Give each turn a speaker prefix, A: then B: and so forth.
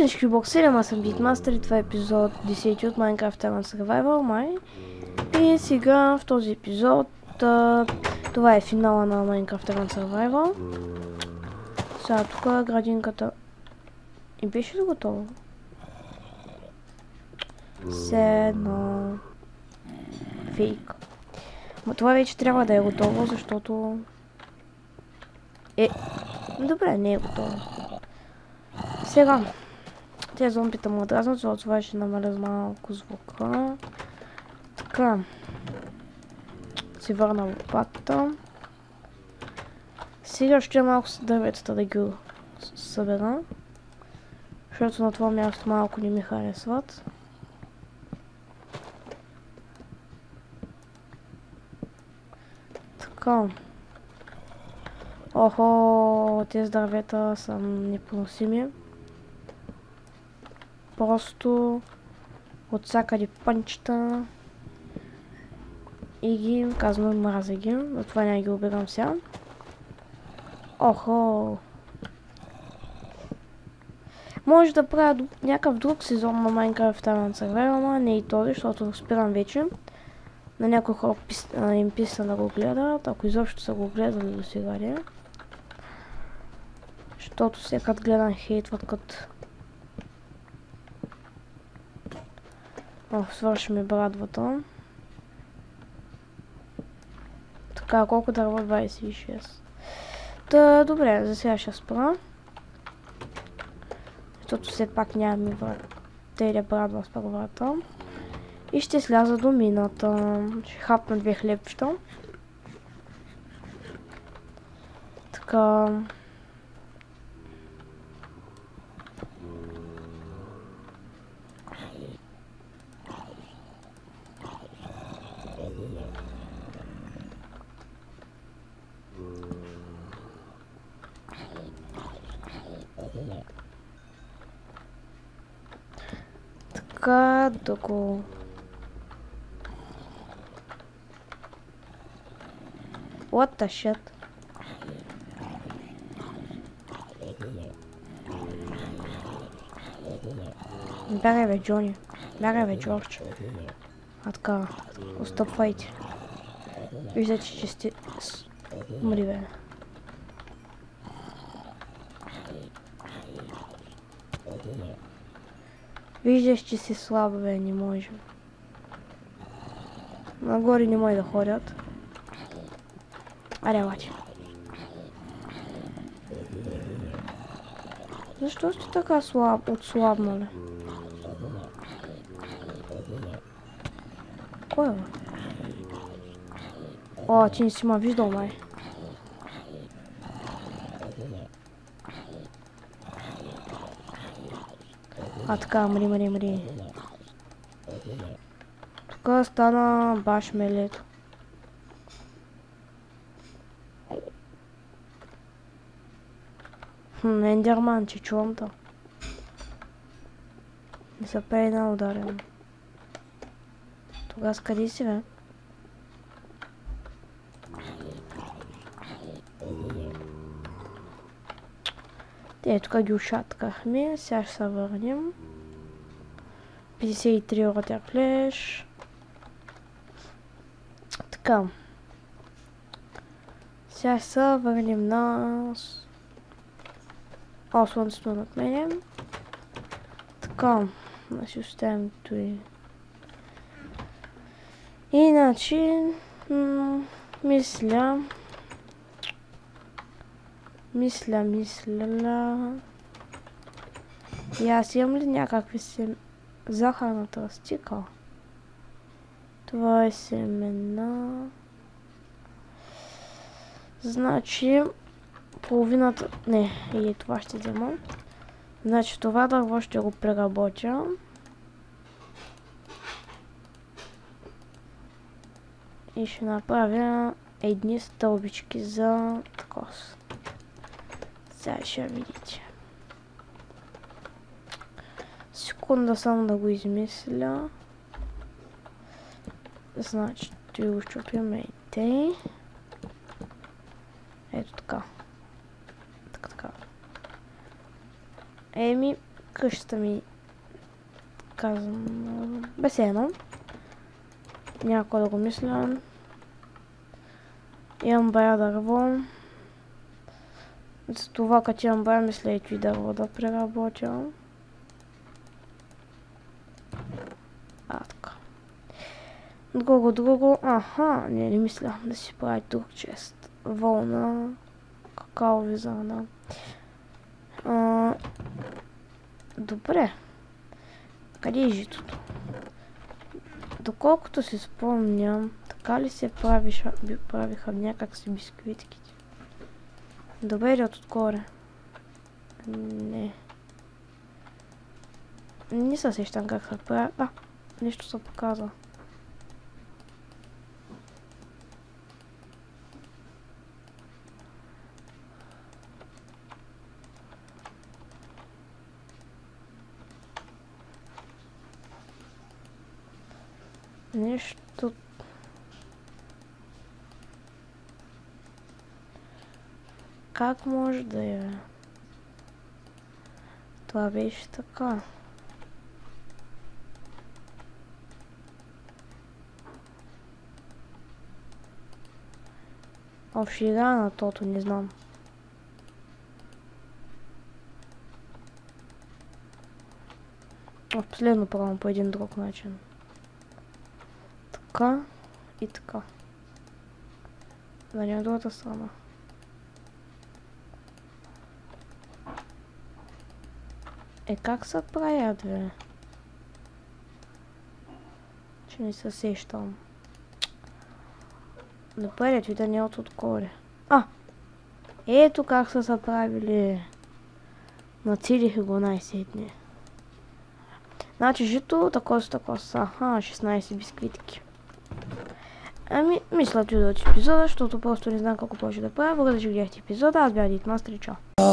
A: всички боксери, аз съм Beatmaster и това е епизод 10 от Minecraft Arena Survival май. И сега в този епизод това е финала на Minecraft Arena Survival. Сега тук градинката и беше ли готово? Все едно фейк. Но това вече трябва да е готово, защото добре, не е готово. Сега тези зомбита му дразнат, защото това ще намаля малко звука. Така. Си върна лопата. Сега ще малко с дърветата да ги събера. Защото на това място малко не ми харесват. Така. Охо, тези дървета са непоносими. Просто от всякъде пънчета и ги казвам мразя ги, затова няма ги убирам сега. Охо! Може да правя някакъв друг сезон на Minecraft Arena Survival, но не и този, защото спирам вече. На някои хора им писа да го гледат, ако изобщо са го гледали до сега не. Защото все като гледам хейтват като... свърши ми брадвата. Така, колко дърва? 26. Та, добре, за сега ще спра. Защото все пак няма ми теля брадва с първата. И ще сляза до мината. Ще хапна 2 хлебчета. Така... Така да го... What the shit? Бягай бе, Джони. Бягай бе, Джордж. А така, отстъпвайте. Виждате, че сте... Умри бе. Виждаш, че си слабо бе, не може. Нагоре не може да ходят. Аре, елате. Защо сте така отслабнали? Кой е? О, ти не си ма виждал, май. А така, мри. Тук стана баш мелето. Ендерман, че чувам то. Не са пейна ударен. Тогава къде си, бе? Те, тук ги ушаткахме. Сега ще се върнем. 53 орътя флеш. Така. Сега ще се върнем на... О, слънцето над мене. Така. Да си оставим той. Иначе... Мисля... И аз имам ли някакви захарната стика? Това е семена. Значи половината... Не, и това ще взема. Значи това дърво ще го преработя. И ще направя едни стълбички за такос. Сега ще видите. Секунда само да го измисля. Значи, той го щупим и тъй. Ето така. Еми, къщата ми казвам басейно. Някой да го мисля. Имам бая дърво. За това като имам бая мисля и дърво да преработя. Така. Друго. Аха, не мисля да си прави друг чест. Волна. Какаови зърна. Добре. Къде е житото? Доколкото си спомням, така ли се правиха някак си бисквитките? Добре ли отгоре? Не. Не се сещам как се прави. Нещо се показва. Нещо... Как може да е? Това беше така. Общи игра на тото, не знам. В последно правим по един друг начин. Така и така. Да не от другата страна. Как се правят, бе? Че не се сещам. Добре, той да не е отгоре. Ето как са се правили. Нацелих го най-сетне. Значи жито, тако са. 16 бисквитки. Мисля да епизода, защото просто не знам какво повече да правя. Благодаря, че гледахте епизода. Аз бях Дитмастер. Чао!